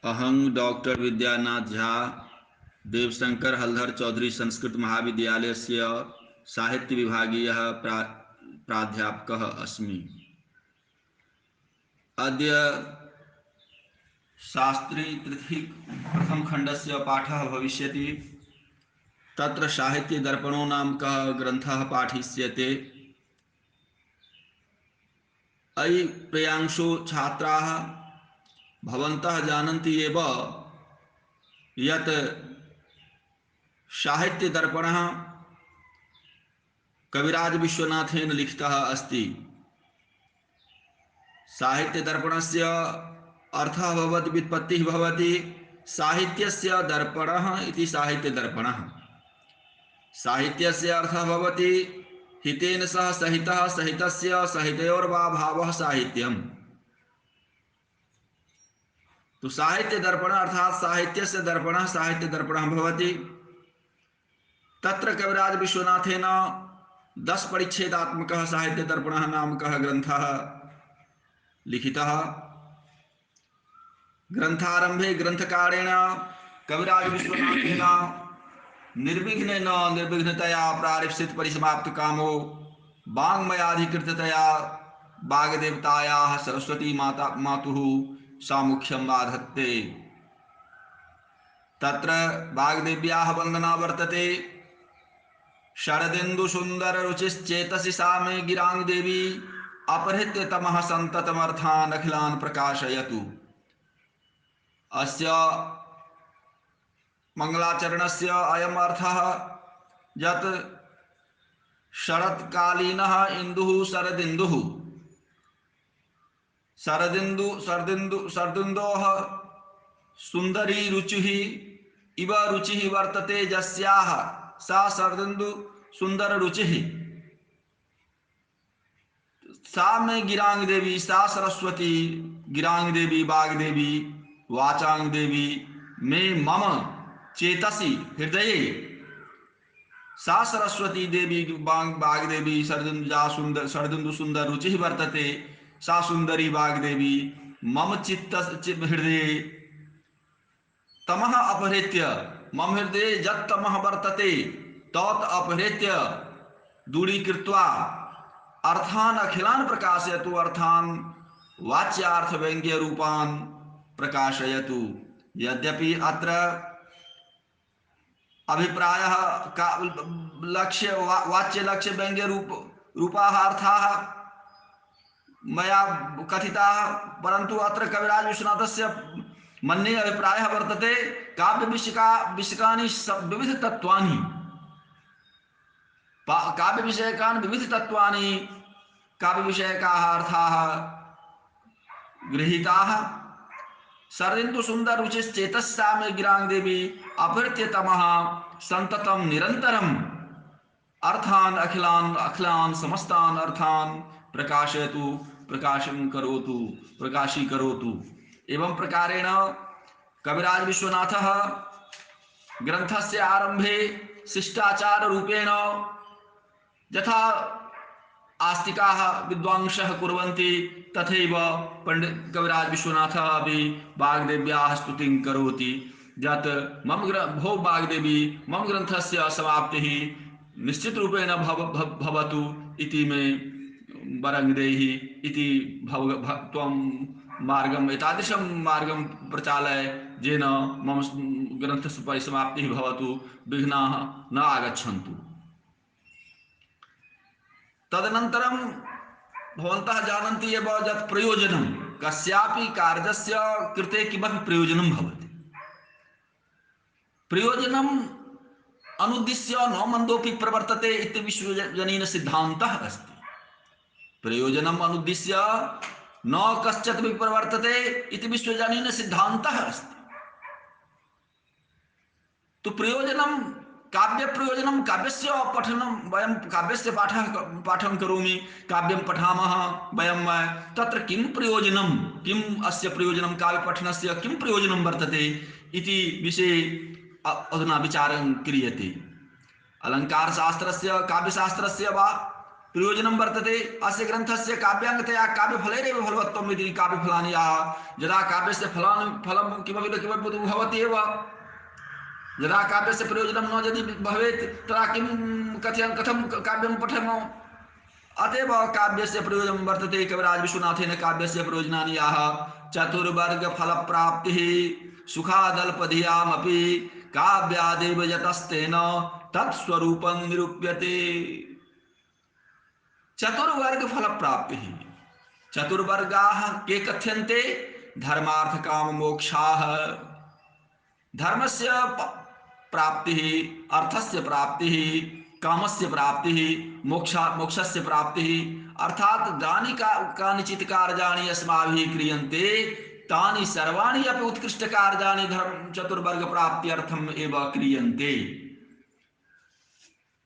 अहं डॉक्टर विद्यानाथ झा देवशंकर हलधर चौधरी संस्कृत महाविद्यालयस्य साहित्यविभागीयः प्राध्यापकः अस्मि। अद्य शास्त्री तृतीय प्रथमखण्डस्य पाठः भविष्यति। तत्र साहित्यदर्पणो नामकः ग्रन्थः पाठिष्यते। अयि प्रियांशु छात्राः भवन्तः जानन्ति एव यत् साहित्यदर्पणः कविराज विश्वनाथेन लिखितः अस्ति। साहित्यदर्पणस्य अर्थः भवति, व्युत्पत्तिः भवति साहित्यस्य दर्पणः इति साहित्यदर्पणः। साहित्यस्य अर्थः भवति हितेन सह सहितः, सहितस्य, सहितयोर्वा भावः साहित्यम्। तो साहित्य दर्पण अर्थात साहित्यस्य दर्पणः साहित्यदर्पणः भवति। तत्र कविराज विश्वनाथेन 10 परिच्छेदात्मकः साहित्यदर्पणः नामकः ग्रन्थः लिखितः। ग्रन्थारम्भे ग्रन्थकारेण कविराज विश्वनाथेन निर्विघ्नतया प्रारप्सित परिसमाप्तकामो वाङ्मयाधिकृततया वाग्देवतायाः सरस्वती मातुः सामुख्यं बाधत्ते। तत्र वाग्देव्याः वन्दना वर्तते। शरदिन्दु सुन्दर रुचिश्चेतसि सा मे गिरां देवी अपहृत्य तमः सन्ततमर्थान् अखिलान् प्रकाशयतु। अस्य मंगलाचरणस्य अयम् अर्थः यत् शरत्कालीनः इंदुः शरदिन्दुः शरदिन्दोः सुन्दरी रुचिः इव रुचिः वर्तते यस्याः सा शरदिन्दु सुन्दर रुचिः सा मे गिरांग देवी, सा सरस्वती गिरांग देवी वाग्देवी वाचांग देवी मे मम चेतसि हृदये सा सरस्वती देवी वाग्देवी शरदिन्दु सुन्दर रुचिः वर्तते सा सुंदरी वाग्देवी मम चित्त हृदये तमः अपहृत्य मम हृदये यत् तमः वर्तते तत् अपहृत्य दूरीकृत्वा अर्थान् अखिलान् प्रकाशयतु, अर्थान् वाच्यार्थ व्यंग्य रूपान् प्रकाशयतु। यद्यपि अत्र अभिप्रायः का लक्ष्य वाच्य लक्ष्य व्यंग्य रूपाः अर्थाः मया कथिताः, परन्तु अत्र कविराज विश्वनाथस्य मन्ये अभिप्रायः वर्तते काव्यविषयकानि विविधतत्त्वानि विविधतत्त्वानि काव्यविषयकाः अर्थाः गृहीताः। शरदिन्दु सुन्दर रुचिश्चेतस्सा मे गिरां देवी अपहृत्य तमः सन्ततं निरन्तरम् अर्थान् अखिलान् समस्तान् अर्थान् प्रकाशयतु, प्रकाशीकरोतु। एवं प्रकारेण कविराज विश्वनाथः ग्रन्थस्य आरम्भे शिष्टाचार रूपेण यथा आस्तिकाः विद्वांसः कुर्वन्ति तथैव पंडित कविराज विश्वनाथः अपि वाग्देव्याः स्तुतिं करोति यत् भो वाग्देवी मम ग्रन्थस्य समाप्तिः निश्चित रूपेण भवतु इति मे वरं देहि इति त्वं मार्गम् एतादृशं मार्गं प्रचालय येन मम ग्रन्थस्य परिसमाप्तिः भवतु, विघ्नाः न आगच्छन्तु। तदनन्तरं भवन्तः जानन्ति एव यत् प्रयोजनं कस्यापि कार्यस्य कृते किमपि प्रयोजनं भवति। प्रयोजनम् अनुद्दिश्य न मन्दोऽपि प्रवर्तते इति विश्वजनीन सिद्धान्तः अस्ति। प्रयोजनम् अनुद्दिश्य न कश्चित् प्रवर्तते इति विश्वजनीन सिद्धान्तः अस्ति। तो प्रयोजनं काव्य प्रयोजनं काव्यस्य पठनं वयं काव्यस्य पाठं करोमि, काव्यं पठामः वयं, तत्र किं प्रयोजनं, किम् अस्य प्रयोजनं काव्यपठनस्य किं प्रयोजनं वर्तते इति विषये अधुना विचारं क्रियते। अलङ्कारशास्त्रस्य काव्यशास्त्रस्य वा प्रयोजनं वर्तते अस्य ग्रन्थस्य काव्याङ्गतया काव्यफलैरेव फलवत्वम् इति काव्यफलानि याः यदा काव्यस्य फलं किमपि न किमपि भवति एव यदा काव्यस्य प्रयोजनं न यदि भवेत् तदा किं कथं काव्यं पठेम अतएव काव्यस्य प्रयोजनं वर्तते कविराज विश्वनाथेन काव्यस्य प्रयोजनानि याः चतुर्वर्ग फल प्राप्तिः सुखादल्पधियामपि काव्यादेव यतस्तेन तत्स्वरूपं निरूप्यते चतुर्वर्ग फल प्राप्ति चतुर्वर्गाः के कथ्यन्ते धर्मार्थ काम मोक्षाः धर्मस्य प्राप्तिः अर्थस्य प्राप्तिः कामस्य प्राप्तिः मोक्षस्य प्राप्तिः अर्थात दानि कानिचित् कार्याणि अस्माभिः क्रियन्ते तानि सर्वाणि अपि उत्कृष्ट कार्याणि धर्म चतुर्वर्ग प्राप्त्यर्थम् एव क्रियन्ते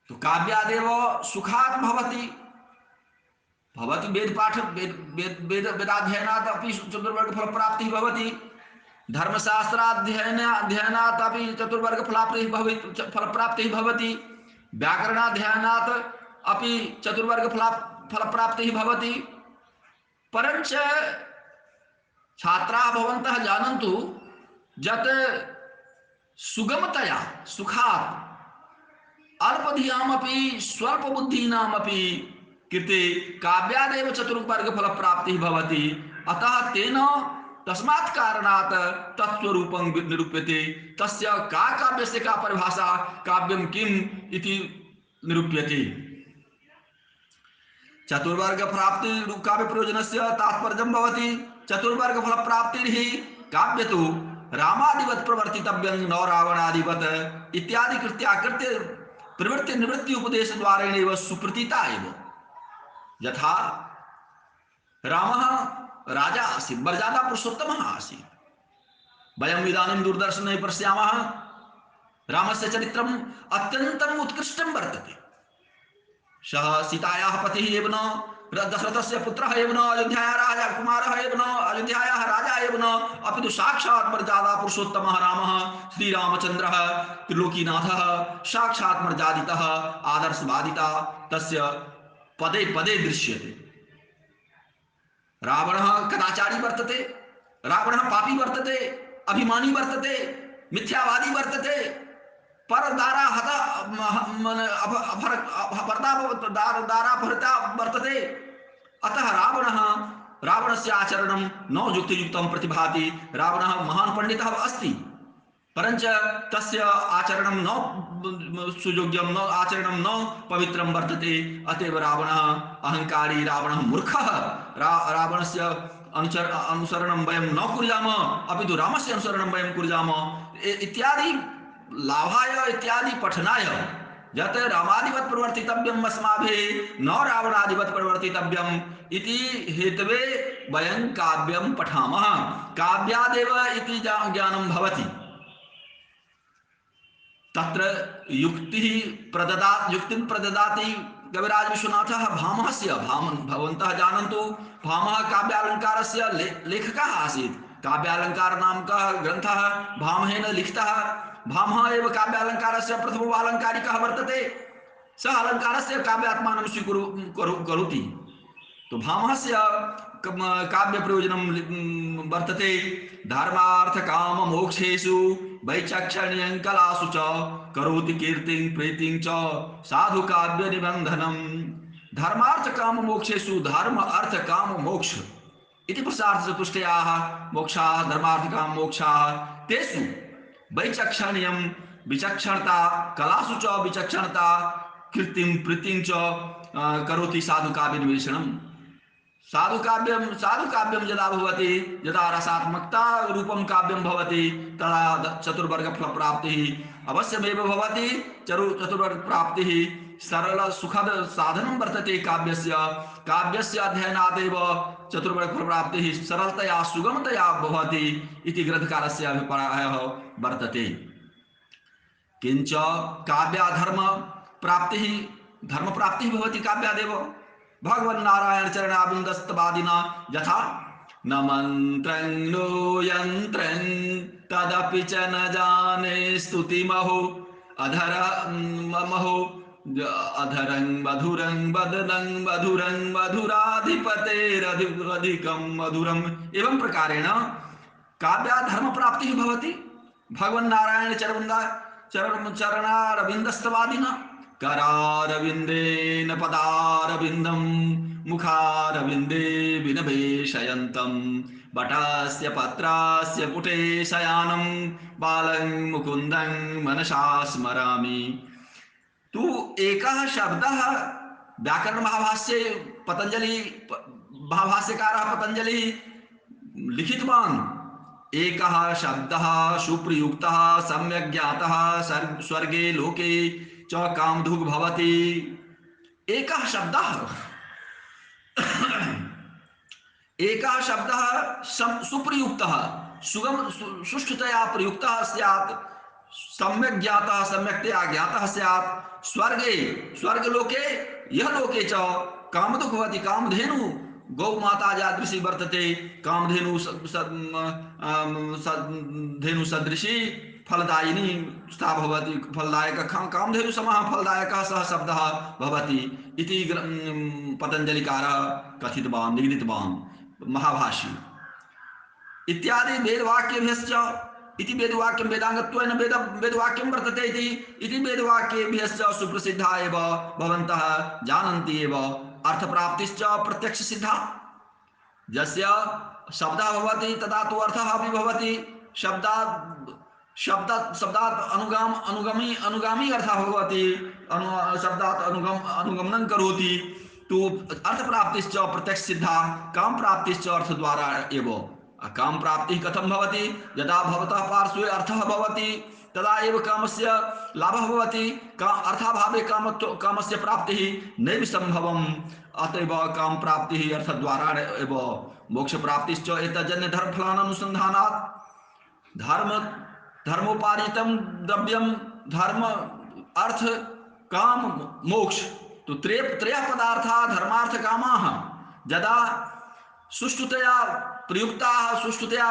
तो काव्यादेव सुखात् भवति भवति वेद पाठ वेदाध्ययनात् अपि चतुर्वर्ग फल प्राप्तिः भवति धर्मशास्त्राध्ययनात् अपि चतुर्वर्ग फल प्राप्तिः भवति व्याकरणाध्ययनात् अपि चतुर्वर्ग फल प्राप्तिः भवति परञ्च छात्राः भवन्तः जानन्तु यत् सुगमतया सुखात् अल्पधियामपि स्वल्पबुद्धीनामपि कृते काव्यादेव चतुर्वर्ग फल प्राप्तिः भवति अतः तेन तस्मात् कारणात् तत्स्वरूपं निरूप्यते तस्य का काव्यस्य का परिभाषा काव्यं किम् इति निरूप्यते चतुर्वर्ग प्राप्ति काव्य प्रयोजनस्य तात्पर्यं भवति चतुर्वर्ग फल प्राप्तिर्हि काव्यतु रामादिवत् प्रवर्तितव्यं न रावणादिवत् इत्यादि कृत्याकृत्य प्रवृत्ति निवृत्ति उपदेश द्वारेणैव सुप्रतीता एव यथा रामः राजा आसीत् मर्यादा पुरुषोत्तमः आसीत् वयम् इदानीं दूरदर्शने पश्यामः रामस्य चरित्रम् अत्यन्तम् उत्कृष्टं वर्तते सः सीतायाः पतिः एव न दशरथस्य पुत्रः एव न अयोध्यायाः राजा कुमारः एव न अयोध्यायाः राजा एव न अपि तु साक्षात् मर्यादा पुरुषोत्तमः रामः श्रीरामचन्द्रः त्रिलोकीनाथः साक्षात् मर्यादितः आदर्शवादिता तस्य पदे पदे दृश्यते रावणः कदाचारी वर्तते रावणः पापी वर्तते अभिमानी वर्तते मिथ्यावादी वर्तते परदारा दारापहृता वर्तते अतः रावणस्य आचरणं न युक्तियुक्तं प्रतिभाति रावणः महान् पण्डितः अस्ति परञ्च तस्य आचरणं न सुयोग्यं न आचरणं न पवित्रं वर्तते अतएव रावणः अहंकारी रावणः मूर्खः रावणस्य अनुसरणं वयं न कुर्याम अपि तु रामस्य अनुसरणं वयं कुर्याम इत्यादि लाभाय इत्यादि पठनाय यत् रामादिवत् प्रवर्तितव्यम् अस्माभिः न रावणादिवत् प्रवर्तितव्यम् इति हेतवे वयं काव्यं पठामः काव्यादेव इति ज्ञानं भवति तत्र युक्तिं प्रददाति कविराज विश्वनाथः भामहस्य भवन्तः जानन्तु भामः काव्यालङ्कारस्य लेखकः आसीत् काव्यालङ्कार नामकः ग्रन्थः भामहेन लिखितः भामः एव काव्यालङ्कारस्य प्रथमो अलङ्कारिकः वर्तते सः अलङ्कारस्य काव्यात्मानं स्वीकरोति तो भामहस्य काव्य प्रयोजनं वर्तते धर्मार्थ काम मोक्षेषु वैचक्षण्यं कलासु च करोति कीर्तिं प्रीतिं च साधु काव्य निबन्धनम् धर्मार्थ काम मोक्षेषु धर्म अर्थ काम मोक्ष इति पुरुषार्थ चतुष्टयाः मोक्षाः धर्मार्थ काम मोक्षाः तेषु वैचक्षण्यं विचक्षणता कलासु च विचक्षणता कीर्तिं प्रीतिं च करोति साधु काव्य निवेशनम् साधु काव्यं यदा भवति यदा रसात्मकता रूपं काव्यं भवति तदा चतुर्वर्ग फल प्राप्तिः अवश्यमेव भवति चतुर्वर्ग प्राप्तिः सरल सुखद साधनं वर्तते काव्यस्य अध्ययनादेव चतुर्वर्ग फल प्राप्तिः सरलतया सुगमतया भवति इति ग्रन्थकारस्य अभिप्रायः वर्तते किंच काव्याधर्म प्राप्तिः धर्म प्राप्तिः भवति काव्यादेव भगवन् नारायण चरणाबिन्दस्तवादिना यथा न मंत्रं नो यन्त्रं तदपि च न जाने स्तुतिमहो अधर महो अधरं मधुरं वदनं मधुरं मधुराधिपतेरधिकं मधुरम्। एवं प्रकारेण काव्याधर्म प्राप्तिः भवति भगवन्नारायण चरणारविन्दस्तवादिना। करारविन्देन पदारविन्दं मुखारविन्दे विनिवेशयन्तं वटस्य पत्रस्य पुटे शयानं बालं मुकुन्दं मनसा स्मरामि। तु एकः शब्दः व्याकरण महाभाष्ये पतंजलि महाभाष्यकारः पतंजलि लिखितवान्। एकः शब्दः सुप्रयुक्तः सम्यक् ज्ञातः स्वर्गे लोके च कामधुग् भवति। एकः शब्दः एकः शब्दः सुप्रयुक्तः सुगम सुष्ठुतया प्रयुक्तः स्यात्, सम्यक् ज्ञातः सम्यक्तया ज्ञातः स्यात्, स्वर्गे स्वर्गलोके यह लोके च कामधुग् भवति। कामधेनु गौ माता यादृशी वर्तते, कामधेनु धेनु सदृशी फलदायिनी सा भवति। फलदायक कामधेनु समः फलदायकः सः शब्दः भवति इति पतंजलिकारः कथितवान् लिखितवान् महाभाष्ये। इत्यादि वेदवाक्येभ्यश्च इति वेदवाक्यं वेदांगत्वेन वेदवाक्यं वर्तते इति वेदवाक्येभ्यश्च सुप्रसिद्धा एव भवन्तः जानन्ति एव। अर्थप्राप्तिश्च प्रत्यक्ष सिद्धा। यस्य शब्दः भवति तदा तु अर्थः अपि भवति। शब्दात् अनुगामी अर्थः भवति। शब्दात् अनुगमनं करोति। तो अर्थप्राप्तिश्च प्रत्यक्ष सिद्धा। काम प्राप्तिश्च अर्थद्वारा एव। काम प्राप्ति कथं भवति? यदा भवतः पार्श्वे अर्थः भवति तदा एव कामस्य लाभः भवति। अर्थाभावे कामस्य प्राप्तिः नैव संभवम्। अतएव काम प्राप्तिः अर्थद्वारा एव। मोक्ष प्राप्तिश्च एतज्जन्य धर्मफलानुसन्धानात्। धर्मोपार्जितं द्रव्यं धर्म अर्थ काम मोक्ष तो त्रयः पदार्थाः धर्मार्थ कामाः यदा सुष्ठुतया प्रयुक्ताः सुष्ठुतया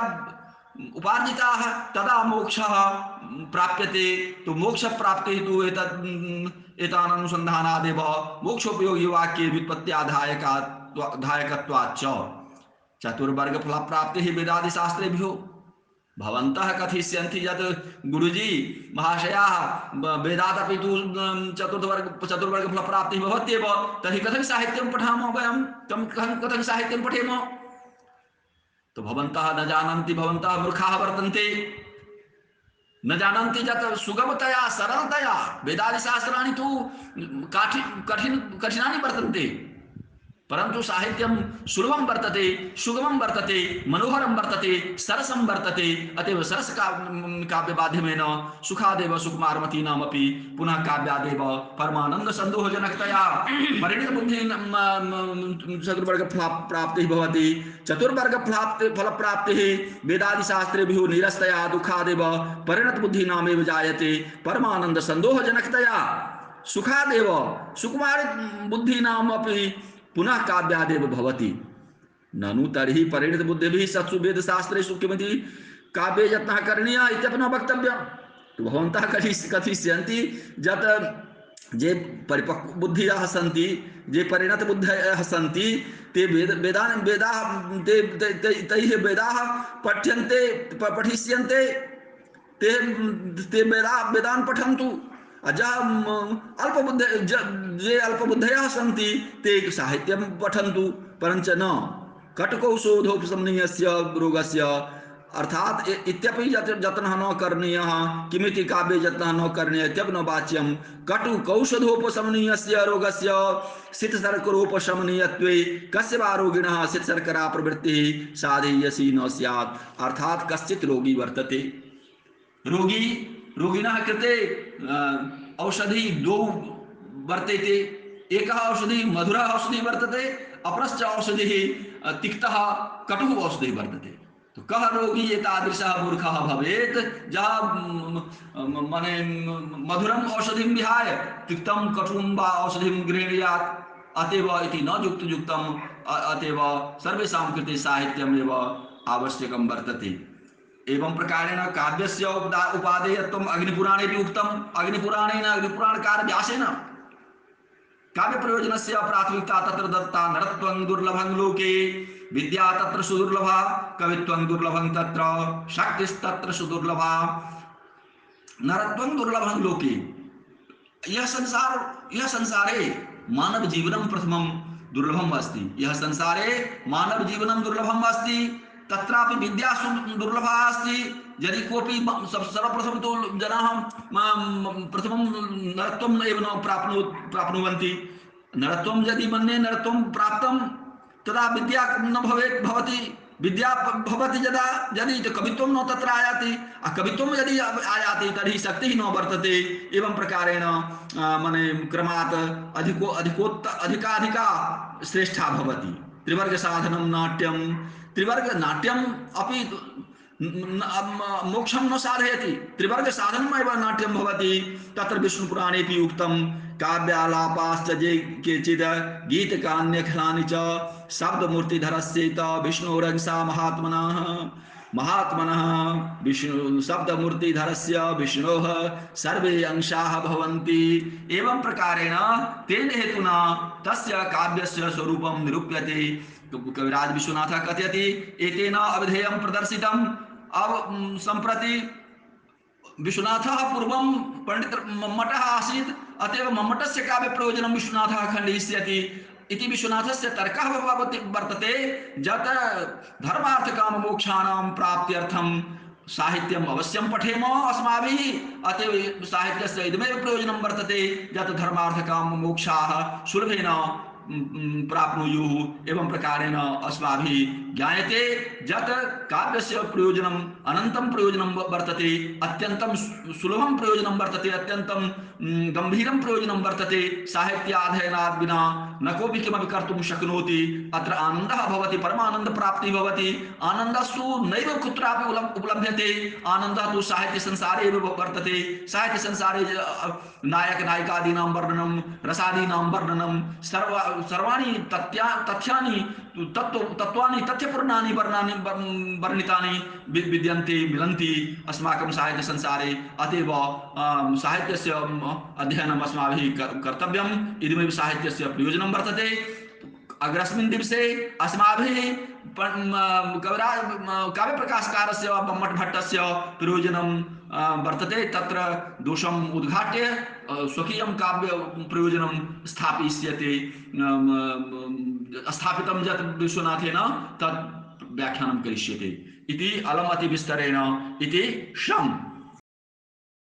उपार्जिताः तदा मोक्षः प्राप्यते। तो मोक्ष प्राप्तिः तु एताननुसन्धानादेव मोक्षोपयोगी वाक्ये व्युत्पत्त्याधायकत्वाच्च। चतुर्वर्ग फल प्राप्तिः वेदादि शास्त्रेभ्यो भवन्तः कथयिष्यन्ति यत् गुरुजी महाशयाः वेदादपि तु चतुर्वर्ग फल प्राप्तिः भवत्येव, तर्हि कथं साहित्यं पठामः वयं? कथं साहित्यं पठेम? तो भवन्तः न जानन्ति, भवन्तः मूर्खाः वर्तन्ते। न जानन्ति यत् सुगमतया सरलतया वेदादि शास्त्राणि तु कठिनानि वर्तन्ते, परंतु साहित्यं सुलभं वर्तते, सुगमं वर्तते, मनोहरं वर्तते, सरसं वर्तते। अतएव सरस काव्यमाध्यमेन सुखादेव सुकुमारमतीनामपि पुनः काव्यादेव परमानंद संदोहजनकतया परिणत बुद्धि चतुर्वर्ग प्राप्तिः भवति। चतुर्वर्ग फल प्राप्तिः वेदादि शास्त्रेभ्यो निरस्तया दुःखादेव परिणत बुद्धिनामेव जायते। परमानंद संदोहजनकतया सुखादेव सुकुमार बुद्धिनामपि पुनः काव्यादेव भवति। ननु तर्हि परिणत बुद्धिभिः सत्सु वेद शास्त्रेषु किमिति काव्ये यत्नः करणीयः इत्यपि वक्तव्यम्। तो भवन्तः कथयिष्यन्ति यत् जे परिपक्व बुद्धियाः सन्ति, जे परिणत बुद्धयः सन्ति, ते तैः वेदाः पठ्यन्ते पठिष्यन्ते, ते वेदान् पठन्तु। जे अल्पबुद्धयः सन्ति ते साहित्यं पठन्तु, परञ्च न कटुकौशोधोपशमनीयस्य रोगस्य। अर्थात इत्यपि यत्नः न करणीयः। किमिति काव्ये यत्नः न करणीयः इत्यपि न वाच्यं। कटुकौशधोपशमनीयस्य रोगस्य शीतशर्करोपशमनीयत्वे कस्य वा रोगिणः शीतशर्करा प्रवृत्तिः साधयसि न स्यात्। अर्थात कश्चित् रोगी वर्तते, रोगिणः कृते औषधि द्वौ वर्तते। एकः औषधि मधुरः औषधि वर्तते, अपरश्च औषधिः तिक्तः कटुः औषधिः वर्तते। तो कः रोगी एतादृशः मूर्खः भवेत् यः माने मधुरम् औषधिं विहाय तिक्तं कटुं वा औषधिं गृह्णीयात्। अतएव इति न युक्तम्। अतएव सर्वेषां कृते साहित्यमेव आवश्यकं वर्तते। एवं प्रकारेण काव्यस्य उपादेयत्वम् अग्निपुराणेपि उक्तम्। अग्निपुराणेन अग्निपुराणकार व्यासेन काव्य प्रयोजनस्य प्राथमिकता तत्र दत्ता नरत्वं दुर्लभं लोके विद्या तत्र सुदुर्लभा कवित्वं दुर्लभं तत्र शक्तिस्तत्र सुदुर्लभा नरत्वं दुर्लभं लोके। यह संसारे मानव जीवनं प्रथमं दुर्लभम अस्ति। यह संसारे मानव जीवनं दुर्लभम अस्ति। तत्रापि विद्या दुर्लभा अस्ति। यदि कोऽपि सर्वप्रथमं तु जनाः प्रथमं नरत्वम् एव न प्राप्नुवन्ति। नरत्वं यदि मन्ये नरत्वं प्राप्तं तदा विद्या न भवति। विद्या भवति यदा यदि कवित्वं न तत्र आयाति। कवित्वं यदि आयाति तर्हि शक्तिः न वर्तते। एवं प्रकारेण माने क्रमात् अधिकाधिका श्रेष्ठा भवति। त्रिवर्ग साधनं नाट्यं। त्रिवर्ग नाट्यम् अपि मोक्षं न साधयति। त्रिवर्ग साधनमेव नाट्यं भवति। तत्र विष्णुपुराणेऽपि उक्तं काव्यालापाश्च ये केचिद् गीतकान्यखिलानि च शब्दमूर्तिधरस्येत विष्णोरंसा महात्मनः विष्णु शब्दमूर्तिधरस्य विष्णोः सर्वे अंशाः भवन्ति। एवं प्रकारेण तेन हेतुना तस्य काव्यस्य स्वरूपं निरूप्यते। कविराज विश्वनाथः कथयति एतेन अविधेयं प्रदर्शितम्। अब सम्प्रति विश्वनाथः पूर्वं पंडित मम्मटः आसीत्, अतएव मम्मटस्य काव्य प्रयोजनं विश्वनाथः खण्डयिष्यति इति विश्वनाथस्य तर्कः वर्तते। यत् धर्मार्थकाममोक्षाणां प्राप्त्यर्थं साहित्यम् अवश्यं पठेम अस्माभिः। अतएव साहित्यस्य इदमेव प्रयोजनं वर्तते यत् धर्मार्थकाममोक्षाः सुलभेन प्राप्नुयुः। एवं प्रकारेण अस्माभिः ज्ञायते यत् काव्यस्य प्रयोजनम् अनन्तं प्रयोजनं वर्तते। अत्यन्तं सुलभं प्रयोजनं वर्तते। अत्यन्तं गंभीरं प्रयोजनं वर्तते। साहित्याध्ययनात् विना न कोऽपि किमपि कर्तुं शक्नोति। अत्र आनन्दः भवति, परमानन्दप्राप्तिः भवति। आनन्दस्तु नैव कुत्रापि उपलभ्यते। आनन्दः तु साहित्यसंसारे एव वर्तते। साहित्यसंसारे नायक नायिकादीनां वर्णनं, रसादीनां वर्णनं, सर्वाणि तथ्यानि तत्त्वानि तथ्यपूर्णानि वर्णितानि विद्यन्ते, मिलन्ति अस्माकं साहित्यसंसारे। अतएव साहित्यस्य अध्ययनम् अस्माभिः कर्तव्यम्। इदमेव साहित्यस्य प्रयोजनं वर्तते। अग्रस्मिन् दिवसे अस्माभिः काव्यप्रकाशकारस्य मम्मटभट्टस्य प्रयोजनं वर्तते। तत्र दोषम् उद्घाट्य स्वकीयं काव्य प्रयोजनं स्थापयिष्यते। स्थापितं यत् विश्वनाथेन तत् व्याख्यानं करिष्यते इति अलमति विस्तरेण इति शम्।